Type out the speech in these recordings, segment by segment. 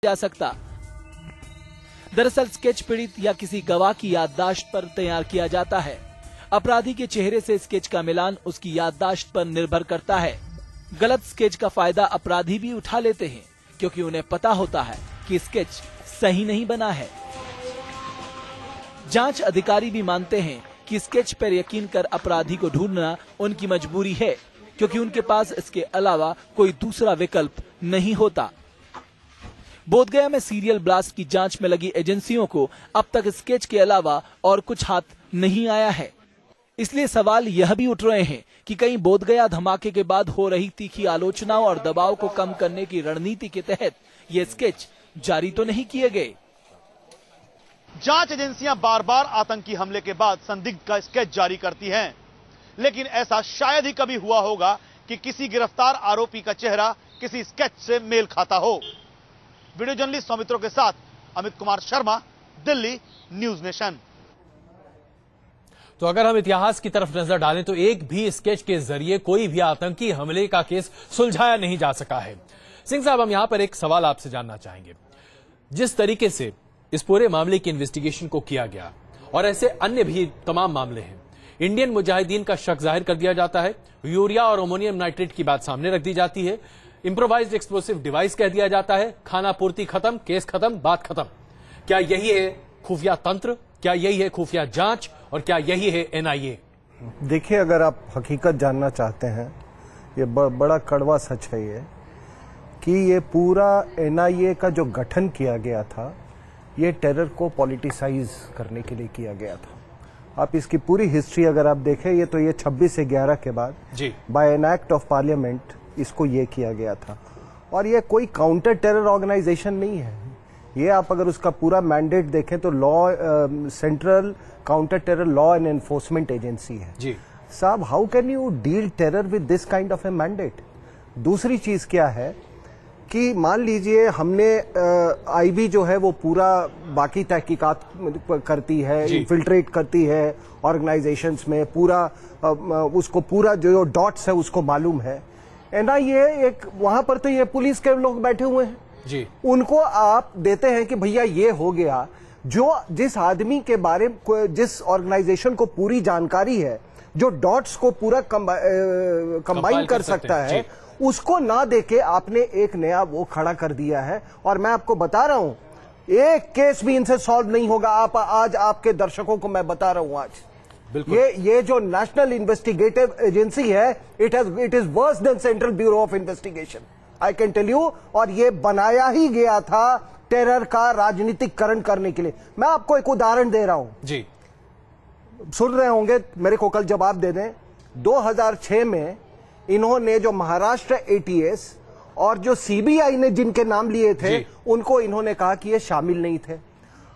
जा सकता। दरअसल स्केच पीड़ित या किसी गवाह की याददाश्त पर तैयार किया जाता है। अपराधी के चेहरे से स्केच का मिलान उसकी याददाश्त पर निर्भर करता है। गलत स्केच का फायदा अपराधी भी उठा लेते हैं, क्योंकि उन्हें पता होता है कि स्केच सही नहीं बना है। जांच अधिकारी भी मानते हैं कि स्केच पर यकीन कर अपराधी को ढूंढना उनकी मजबूरी है, क्योंकि उनके पास इसके अलावा कोई दूसरा विकल्प नहीं होता। बोधगया में सीरियल ब्लास्ट की जांच में लगी एजेंसियों को अब तक स्केच के अलावा और कुछ हाथ नहीं आया है। इसलिए सवाल यह भी उठ रहे हैं कि कहीं बोधगया धमाके के बाद हो रही तीखी आलोचनाओं और दबाव को कम करने की रणनीति के तहत ये स्केच जारी तो नहीं किए गए। जांच एजेंसियां बार बार आतंकी हमले के बाद संदिग्ध का स्केच जारी करती हैं, लेकिन ऐसा शायद ही कभी हुआ होगा कि किसी गिरफ्तार आरोपी का चेहरा किसी स्केच से मेल खाता हो। वीडियो जर्नलिस्ट सौमित्रों के साथ अमित कुमार शर्मा, दिल्ली, न्यूज नेशन। तो अगर हम इतिहास की तरफ नजर डालें तो एक भी स्केच के जरिए कोई भी आतंकी हमले का केस सुलझाया नहीं जा सका है। सिंह साहब, हम यहां पर एक सवाल आपसे जानना चाहेंगे। जिस तरीके से इस पूरे मामले की इन्वेस्टिगेशन को किया गया और ऐसे अन्य भी तमाम मामले हैं, इंडियन मुजाहिदीन का शक जाहिर कर दिया जाता है, यूरिया और अमोनियम नाइट्रेट की बात सामने रख दी जाती है, इंप्रोवाइज्ड एक्सप्लोसिव डिवाइस कह दिया जाता है, खाना पूर्ति खत्म, केस खत्म, बात खत्म। क्या यही है खुफिया तंत्र? क्या यही है खुफिया जांच? और क्या यही है एनआईए? देखिए, अगर आप हकीकत जानना चाहते हैं, ये बड़ा कड़वा सच है ये कि ये पूरा एनआईए का जो गठन किया गया था, ये टेरर को पॉलिटिसाइज करने के लिए किया गया था। आप इसकी पूरी हिस्ट्री अगर आप देखें, ये 26/11 के बाद by an act of parliament इसको ये किया गया था। और ये कोई काउंटर टेरर ऑर्गेनाइजेशन नहीं है। ये आप अगर उसका पूरा मैंडेट देखें तो central counter terror law and enforcement agency है जी साहब। How can you deal terror with this kind of A mandate? दूसरी चीज क्या है कि मान लीजिए हमने आईबी जो है वो पूरा बाकी तहकीकात करती है, इन्फिल्ट्रेट करती है ऑर्गेनाइजेशंस में, पूरा उसको पूरा जो डॉट्स है उसको मालूम है। एनआईए एक वहां पर तो ये पुलिस के लोग बैठे हुए हैं जी, उनको आप देते हैं कि भैया ये हो गया। जो जिस आदमी के बारे में, जिस ऑर्गेनाइजेशन को पूरी जानकारी है, जो डॉट्स को पूरा कंबाइन कर सकता है, उसको ना देके आपने एक नया वो खड़ा कर दिया है। और मैं आपको बता रहा हूं, एक केस भी इनसे सॉल्व नहीं होगा। आप आज आपके दर्शकों को मैं बता रहा हूं, आज ये जो नेशनल इन्वेस्टिगेटिव एजेंसी है, it is worse than central bureau of investigation, I can tell you. और ये बनाया ही गया था टेरर का राजनीतिकरण करने के लिए। मैं आपको एक उदाहरण दे रहा हूं जी, सुन रहे होंगे, मेरे को कल जवाब दे दें। 2006 में इन्होंने जो महाराष्ट्र एटीएस और जो सीबीआई ने जिनके नाम लिए थे, उनको इन्होंने कहा कि ये शामिल नहीं थे।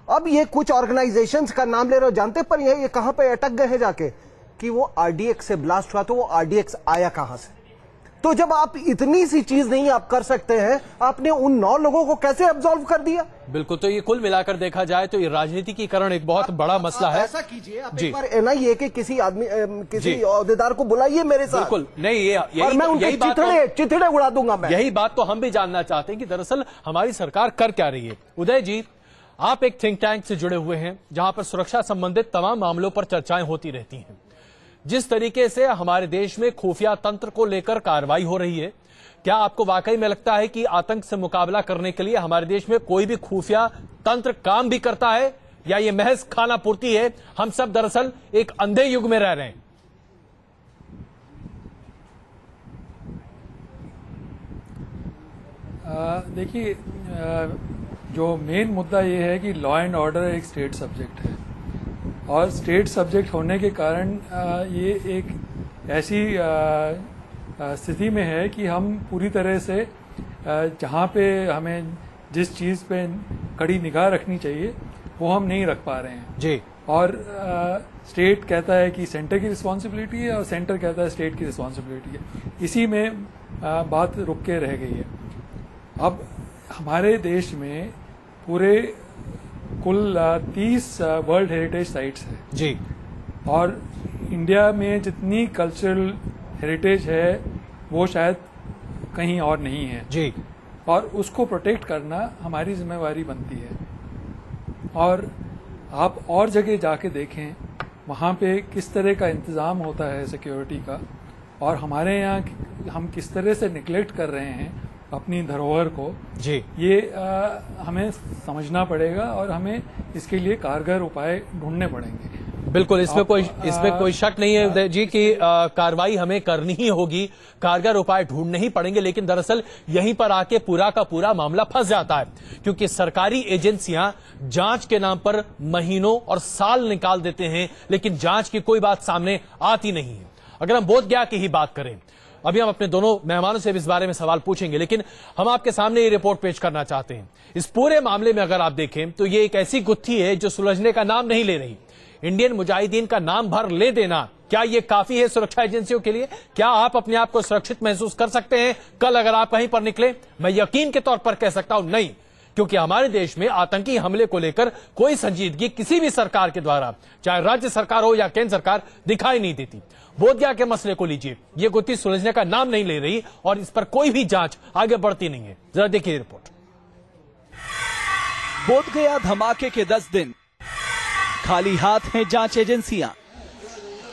अब ये कुछ ऑर्गेनाइजेशंस का नाम ले रहे हो, जानते पर ये कहां पे अटक गए हैं जाके, कि वो आरडीएक्स से ब्लास्ट हुआ, तो वो आरडीएक्स आया कहां से? तो जब आप इतनी सी चीज नहीं आप कर सकते हैं, आपने उन 9 लोगों को कैसे अब्सॉल्व कर दिया? बिल्कुल। तो ये कुल मिलाकर देखा जाए तो ये राजनीतिकीकरण एक बहुत बड़ा मसला है। ऐसा कीजिए, आप एक बार एनआईए के किसी आदमी, किसी अहदेदार को बुलाइए मेरे साथ। बिल्कुल नहीं, और मैं उनके चिथड़े उड़ा दूंगा मैं। यही बात तो हम भी जानना चाहते हैं कि दरअसल हमारी सरकार कर क्या रही है। उदय जी, आप एक थिंक टैंक से जुड़े हुए हैं जहां पर सुरक्षा संबंधित तमाम मामलों पर चर्चाएं होती रहती हैं। जिस तरीके से हमारे देश में खुफिया तंत्र को लेकर कार्रवाई हो रही है, क्या आपको वाकई में लगता है कि आतंक से मुकाबला करने के लिए हमारे देश में कोई भी खुफिया तंत्र काम भी करता है, या ये महज खाना पूर्ति है? हम सब दरअसल एक अंधे युग में रह रहे हैं। देखिए, जो मेन मुद्दा ये है कि लॉ एंड ऑर्डर एक स्टेट सब्जेक्ट है, और स्टेट सब्जेक्ट होने के कारण ये एक ऐसी स्थिति में है कि हम पूरी तरह से जहाँ पे हमें जिस चीज़ पे कड़ी निगाह रखनी चाहिए वो हम नहीं रख पा रहे हैं जी। और स्टेट कहता है कि सेंटर की रिस्पॉन्सिबिलिटी है, और सेंटर कहता है स्टेट की रिस्पॉन्सिबिलिटी है। इसी में बात रुक के रह गई है। अब हमारे देश में पूरे कुल 30 वर्ल्ड हेरिटेज साइट्स है जी, और इंडिया में जितनी कल्चरल हेरिटेज है वो शायद कहीं और नहीं है जी। और उसको प्रोटेक्ट करना हमारी जिम्मेवारी बनती है। और आप और जगह जाके देखें वहाँ पे किस तरह का इंतज़ाम होता है सिक्योरिटी का, और हमारे यहाँ हम किस तरह से निगलेक्ट कर रहे हैं अपनी धरोहर को जी। ये हमें समझना पड़ेगा और हमें इसके लिए कारगर उपाय ढूंढने पड़ेंगे। बिल्कुल, इसमें कोई शक नहीं है उदय जी कि कार्रवाई हमें करनी ही होगी, कारगर उपाय ढूंढने ही पड़ेंगे। लेकिन दरअसल यहीं पर आके पूरा का पूरा मामला फंस जाता है, क्योंकि सरकारी एजेंसियां जांच के नाम पर महीनों और साल निकाल देते हैं, लेकिन जांच की कोई बात सामने आती नहीं है। अगर हम बोधगया की ही बात करें, अभी हम अपने दोनों मेहमानों से इस बारे में सवाल पूछेंगे, लेकिन हम आपके सामने ये रिपोर्ट पेश करना चाहते हैं। इस पूरे मामले में अगर आप देखें तो ये एक ऐसी गुत्थी है जो सुलझने का नाम नहीं ले रही। इंडियन मुजाहिदीन का नाम भर ले देना, क्या ये काफी है सुरक्षा एजेंसियों के लिए? क्या आप अपने आप को सुरक्षित महसूस कर सकते हैं कल अगर आप कहीं पर निकले? मैं यकीन के तौर पर कह सकता हूं नहीं, क्योंकि हमारे देश में आतंकी हमले को लेकर कोई संजीदगी किसी भी सरकार के द्वारा, चाहे राज्य सरकार हो या केंद्र सरकार, दिखाई नहीं देती। बोधगया के मसले को लीजिए, ये गुत्थी सुलझने का नाम नहीं ले रही और इस पर कोई भी जांच आगे बढ़ती नहीं है। जरा देखिए रिपोर्ट। बोधगया धमाके के 10 दिन, खाली हाथ हैं जांच एजेंसियां।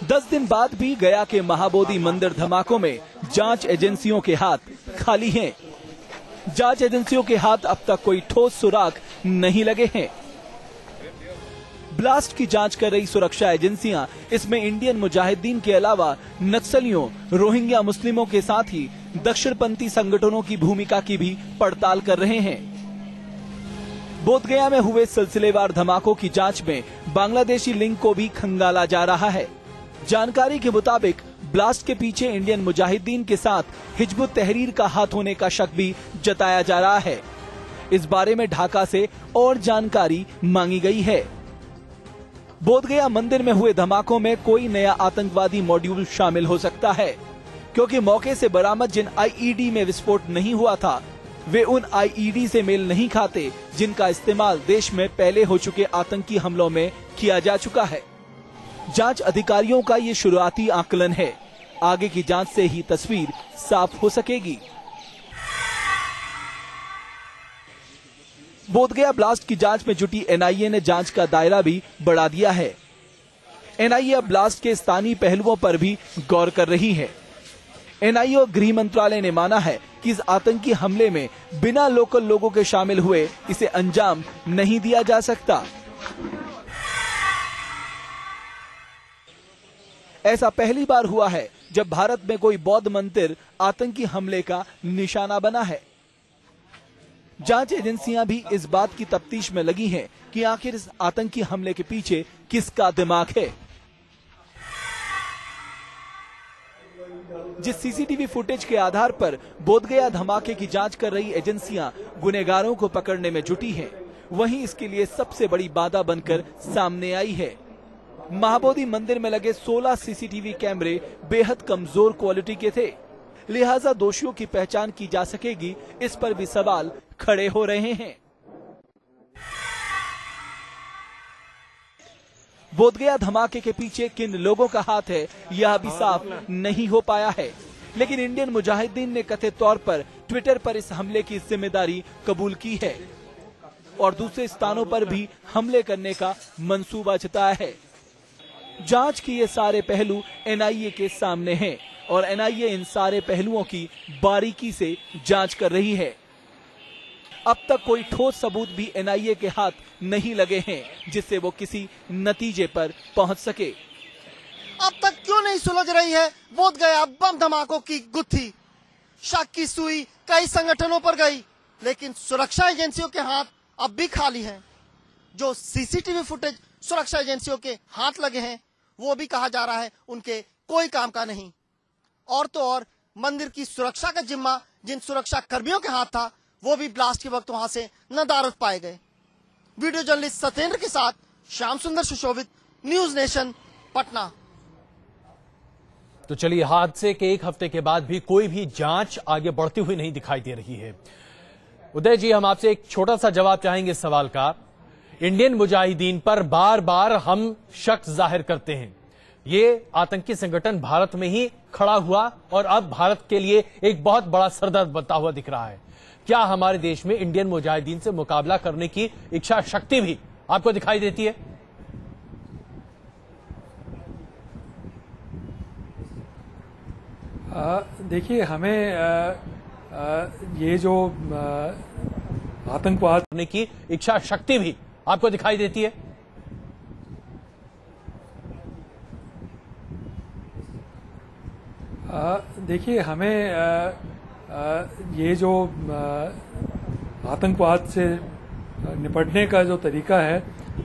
10 दिन बाद भी गया के महाबोधि मंदिर धमाकों में जांच एजेंसियों के हाथ खाली हैं। जांच एजेंसियों के हाथ अब तक कोई ठोस सुराग नहीं लगे हैं। ब्लास्ट की जांच कर रही सुरक्षा एजेंसियां इसमें इंडियन मुजाहिदीन के अलावा नक्सलियों, रोहिंग्या मुस्लिमों के साथ ही दक्षिणपंथी संगठनों की भूमिका की भी पड़ताल कर रहे हैं। बोधगया में हुए सिलसिलेवार धमाकों की जांच में बांग्लादेशी लिंक को भी खंगाला जा रहा है। जानकारी के मुताबिक ब्लास्ट के पीछे इंडियन मुजाहिदीन के साथ हिजबुत तहरीर का हाथ होने का शक भी जताया जा रहा है। इस बारे में ढाका से और जानकारी मांगी गई है। बोधगया मंदिर में हुए धमाकों में कोई नया आतंकवादी मॉड्यूल शामिल हो सकता है, क्योंकि मौके से बरामद जिन आईईडी में विस्फोट नहीं हुआ था वे उन आईईडी से मेल नहीं खाते जिनका इस्तेमाल देश में पहले हो चुके आतंकी हमलों में किया जा चुका है। जांच अधिकारियों का ये शुरुआती आकलन है, आगे की जांच से ही तस्वीर साफ हो सकेगी। बोधगया ब्लास्ट की जांच में जुटी एनआईए ने जांच का दायरा भी बढ़ा दिया है। एनआईए अब ब्लास्ट के स्थानीय पहलुओं पर भी गौर कर रही है। एनआईए और गृह मंत्रालय ने माना है कि इस आतंकी हमले में बिना लोकल लोगों के शामिल हुए इसे अंजाम नहीं दिया जा सकता। ऐसा पहली बार हुआ है जब भारत में कोई बौद्ध मंदिर आतंकी हमले का निशाना बना है। जांच एजेंसियां भी इस बात की तफ्तीश में लगी हैं कि आखिर इस आतंकी हमले के पीछे किसका दिमाग है। जिस सीसीटीवी फुटेज के आधार पर बोधगया धमाके की जांच कर रही एजेंसियां गुनहगारों को पकड़ने में जुटी हैं, वहीं इसके लिए सबसे बड़ी बाधा बनकर सामने आई है। महाबोधि मंदिर में लगे 16 सीसीटीवी कैमरे बेहद कमजोर क्वालिटी के थे, लिहाजा दोषियों की पहचान की जा सकेगी, इस पर भी सवाल खड़े हो रहे हैं। बोधगया धमाके के पीछे किन लोगों का हाथ है यह भी साफ नहीं हो पाया है, लेकिन इंडियन मुजाहिदीन ने कथित तौर पर ट्विटर पर इस हमले की जिम्मेदारी कबूल की है और दूसरे स्थानों पर भी हमले करने का मंसूबा जताया है। जांच के ये सारे पहलू एनआईए के सामने हैं और एनआईए इन सारे पहलुओं की बारीकी से जांच कर रही है। अब तक कोई ठोस सबूत भी एनआईए के हाथ नहीं लगे हैं जिससे वो किसी नतीजे पर पहुंच सके। अब तक क्यों नहीं सुलझ रही है बोधगया बम धमाकों की गुत्थी? शक की सुई कई संगठनों पर गई, लेकिन सुरक्षा एजेंसियों के हाथ अब भी खाली हैं। जो सीसीटीवी फुटेज सुरक्षा एजेंसियों के हाथ लगे हैं वो भी कहा जा रहा है उनके कोई काम का नहीं। और तो और मंदिर की सुरक्षा का जिम्मा जिन सुरक्षा कर्मियों के हाथ था वो भी ब्लास्ट के वक्त वहां से नदारद पाए गए। वीडियो जर्नलिस्ट सत्येंद्र के साथ श्याम सुंदर सुशोभित, न्यूज नेशन, पटना। तो चलिए, हादसे के एक हफ्ते के बाद भी कोई भी जांच आगे बढ़ती हुई नहीं दिखाई दे रही है। उदय जी, हम आपसे एक छोटा सा जवाब चाहेंगे इस सवाल का। इंडियन मुजाहिदीन पर बार बार हम शक जाहिर करते हैं, ये आतंकी संगठन भारत में ही खड़ा हुआ और अब भारत के लिए एक बहुत बड़ा सरदर्द बनता हुआ दिख रहा है। क्या हमारे देश में इंडियन मुजाहिदीन से मुकाबला करने की इच्छा शक्ति भी आपको दिखाई देती है? देखिए, हमें ये जो आतंकवाद करने की इच्छा शक्ति भी आपको दिखाई देती है? देखिए, हमें ये जो आतंकवाद से निपटने का जो तरीका है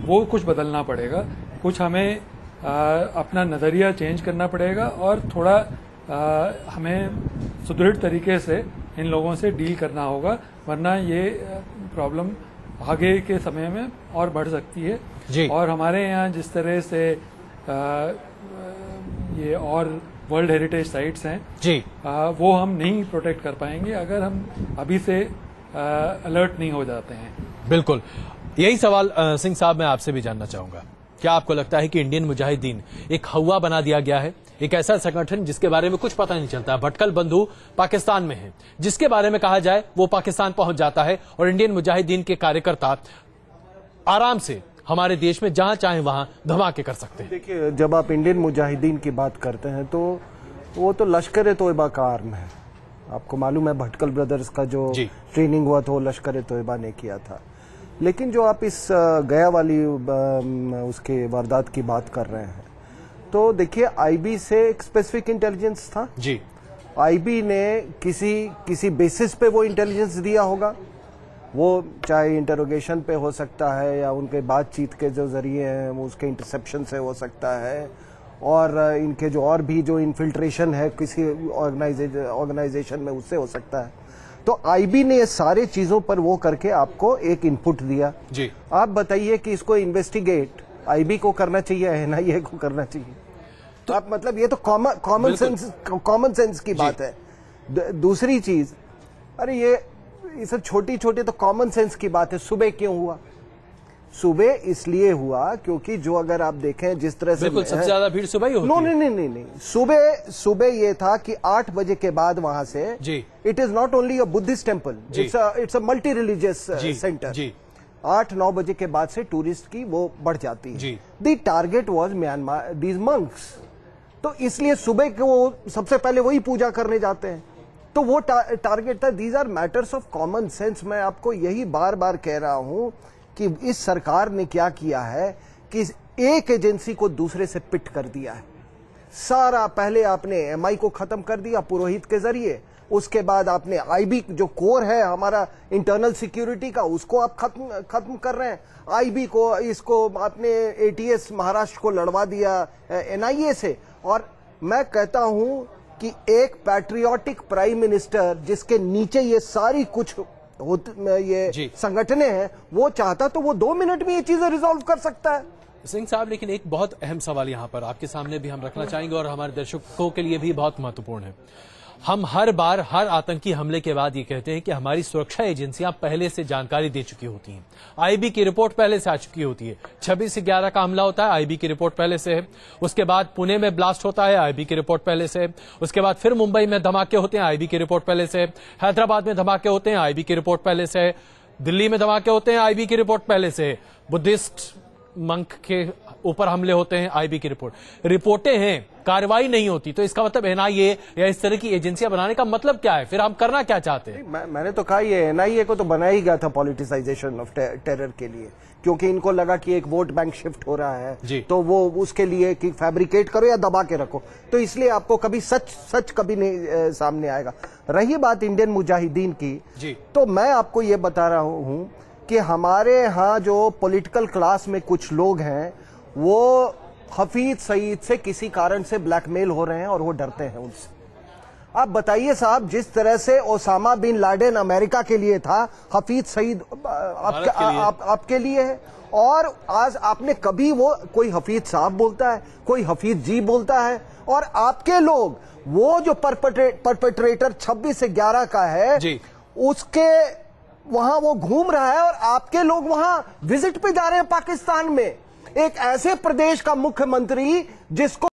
वो कुछ बदलना पड़ेगा। कुछ हमें अपना नज़रिया चेंज करना पड़ेगा और थोड़ा हमें सुदृढ़ तरीके से इन लोगों से डील करना होगा, वरना ये प्रॉब्लम आगे के समय में और बढ़ सकती है जी। और हमारे यहाँ जिस तरह से ये और वर्ल्ड हेरिटेज साइट्स हैं जी, वो हम नहीं प्रोटेक्ट कर पाएंगे अगर हम अभी से अलर्ट नहीं हो जाते हैं। बिल्कुल, यही सवाल सिंह साहब मैं आपसे भी जानना चाहूंगा। क्या आपको लगता है कि इंडियन मुजाहिदीन एक हवा बना दिया गया है, एक ऐसा संगठन जिसके बारे में कुछ पता नहीं चलता? भटकल बंधु पाकिस्तान में है, जिसके बारे में कहा जाए वो पाकिस्तान पहुंच जाता है और इंडियन मुजाहिदीन के कार्यकर्ता आराम से हमारे देश में जहां चाहे वहां धमाके कर सकते हैं। देखिए, जब आप इंडियन मुजाहिदीन की बात करते हैं तो वो तो लश्कर-ए-तोयबा का आर्म है। आपको मालूम है भटकल ब्रदर्स का जो ट्रेनिंग हुआ था वो लश्कर-ए-तोयबा ने किया था। लेकिन जो आप इस गया वाली उसके वारदात की बात कर रहे हैं, तो देखिए आईबी से एक स्पेसिफिक इंटेलिजेंस था जी। आईबी ने किसी बेसिस पे वो इंटेलिजेंस दिया होगा, वो चाहे इंटरोगेशन पे हो सकता है या उनके बातचीत के जो जरिए हैं वो उसके इंटरसेप्शन से हो सकता है, और इनके जो और भी जो इन्फिल्ट्रेशन है किसी ऑर्गेनाइजेशन में उससे हो सकता है। तो आईबी ने ये सारे चीजों पर वो करके आपको एक इनपुट दिया जी। आप बताइए कि इसको इन्वेस्टिगेट आईबी को करना चाहिए, एनआईए को करना चाहिए? तो आप मतलब ये तो कॉमन सेंस की बात है। दूसरी चीज, अरे ये सब छोटी छोटी तो कॉमन सेंस की बात है। सुबह क्यों हुआ? सुबह इसलिए हुआ क्योंकि जो अगर आप देखें जिस तरह से सबसे ज्यादा भीड़ सुबह ही होती है। नहीं, सुबह ये था कि 8 बजे के बाद वहां से जी, it is not only a Buddhist temple, it's a multi religious centre. 8-9 बजे के बाद से टूरिस्ट की वो बढ़ जाती है। The target was Myanmar, these monks. तो इसलिए सुबह को वो सबसे पहले वही पूजा करने जाते हैं, तो वो टारगेट था। These are matters of common sense. मैं आपको यही बार बार कह रहा हूं कि इस सरकार ने क्या किया है कि एक एजेंसी को दूसरे से पिट कर दिया है। सारा पहले आपने एमआई को खत्म कर दिया पुरोहित के जरिए, उसके बाद आपने आईबी जो कोर है हमारा इंटरनल सिक्योरिटी का, उसको आप खत्म कर रहे हैं। आईबी को, इसको आपने एटीएस महाराष्ट्र को लड़वा दिया एनआईए से। और मैं कहता हूं कि एक पैट्रियोटिक प्राइम मिनिस्टर जिसके नीचे ये सारी कुछ ये संगठने हैं, वो चाहता तो वो 2 मिनट में ये चीजें रिजॉल्व कर सकता है। सिंह साहब, लेकिन एक बहुत अहम सवाल यहां पर आपके सामने भी हम रखना चाहेंगे और हमारे दर्शकों के लिए भी बहुत महत्वपूर्ण है। हम हर बार हर आतंकी हमले के बाद ये कहते हैं कि हमारी सुरक्षा एजेंसियां पहले से जानकारी दे चुकी होती हैं, आईबी की रिपोर्ट पहले से आ चुकी होती है। 26/11 का हमला होता है, आईबी की रिपोर्ट पहले से है। उसके बाद पुणे में ब्लास्ट होता है, आईबी की रिपोर्ट पहले से है। उसके बाद फिर मुंबई में धमाके होते हैं, आईबी की रिपोर्ट पहले से है। हैदराबाद में धमाके होते हैं, आईबी की रिपोर्ट पहले से है। दिल्ली में धमाके होते हैं, आईबी की रिपोर्ट पहले से है। बुद्धिस्ट मंक के ऊपर हमले होते हैं, आईबी की रिपोर्टें हैं, कार्रवाई नहीं होती। तो इसका मतलब एनआईए या इस तरह की एजेंसियां बनाने का मतलब क्या है? फिर हम करना क्या चाहते हैं? मैंने तो कहा ये एनआईए को तो बनाया ही गया था पॉलिटिसाइजेशन ऑफ टेरर के लिए, क्योंकि इनको लगा कि एक वोट बैंक शिफ्ट हो रहा है, तो वो उसके लिए कि फैब्रिकेट करो या दबा के रखो। तो इसलिए आपको कभी सच कभी नहीं सामने आएगा। रही बात इंडियन मुजाहिदीन की, तो मैं आपको ये बता रहा हूं कि हमारे यहाँ जो पॉलिटिकल क्लास में कुछ लोग हैं वो हफीज सईद से किसी कारण से ब्लैकमेल हो रहे हैं और वो डरते हैं उनसे। आप बताइए साहब, जिस तरह से ओसामा बिन लाडेन अमेरिका के लिए था, हफीज सईद आपके लिए है। और आज आपने कभी वो कोई हफीज साहब बोलता है, कोई हफीज जी बोलता है, और आपके लोग वो जो परपेट्रेटर 26/11 का है उसके वहां वो घूम रहा है और आपके लोग वहां विजिट पे जा रहे हैं पाकिस्तान में। एक ऐसे प्रदेश का मुख्यमंत्री जिसको